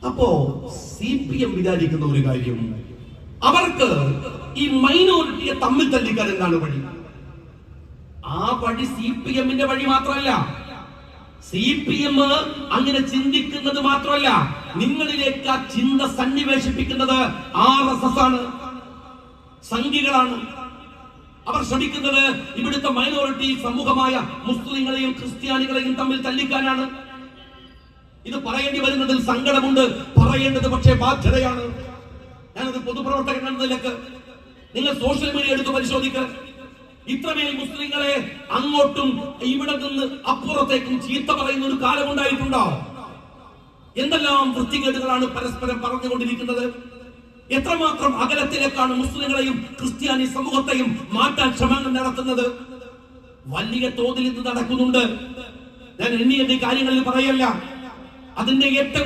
അപ്പോ CPM വിചാരിക്കുന്ന ഒരു കാര്യം, അവർക്ക് ഈ മൈനോറിറ്റിയെ തമ്മിൽ തല്ലിക്കാൻ എന്താണ് വഴി? ആ വഴി CPM-ന്റെ വഴി മാത്രമല്ല. CPM അങ്ങനെ ചിന്തിക്കുന്നത് മാത്രമല്ല, നിങ്ങളിലേക്ക് ആ ചിന്ത സന്നിവേശിപ്പിക്കുന്നത് RSS ആണ്, സംഘികളാണ്. അവർ ശ്രമിക്കുന്നത് ഇവിടുത്തെ മൈനോറിറ്റി സമൂഹമായ മുസ്ലിങ്ങളെയും ക്രിസ്ത്യാനികളെയും തമ്മിൽ തല്ലിക്കാനാണ്. ഇത് പറയേണ്ടി വരുന്നതിൽ സങ്കടമുണ്ട്, പറയേണ്ടത് പക്ഷേ ബാധ്യതയാണ്. ഞാനത് പൊതുപ്രവർത്തകൻ എന്ന നിലക്ക് നിങ്ങൾ സോഷ്യൽ മീഡിയ എടുത്ത് പരിശോധിക്കുക. ഇത്രമേൽ മുസ്ലിങ്ങളെ അങ്ങോട്ടും ഇവിടെ നിന്ന് അപ്പുറത്തേക്കും ചീത്ത പറയുന്ന ഒരു കാലം ഉണ്ടായിട്ടുണ്ടോ? എന്തെല്ലാം വൃത്തികേടുകളാണ് പരസ്പരം പറഞ്ഞുകൊണ്ടിരിക്കുന്നത്. എത്രമാത്രം അകലത്തിലേക്കാണ് മുസ്ലിങ്ങളെയും ക്രിസ്ത്യാനി സമൂഹത്തെയും മാറ്റാൻ ശ്രമങ്ങൾ നടത്തുന്നത്. വലിയ തോതിൽ ഇത് നടക്കുന്നുണ്ട്. ഞാൻ എണ്ണിയ കാര്യങ്ങളിൽ പറയല്ല. അതിന്റെ ഏറ്റവും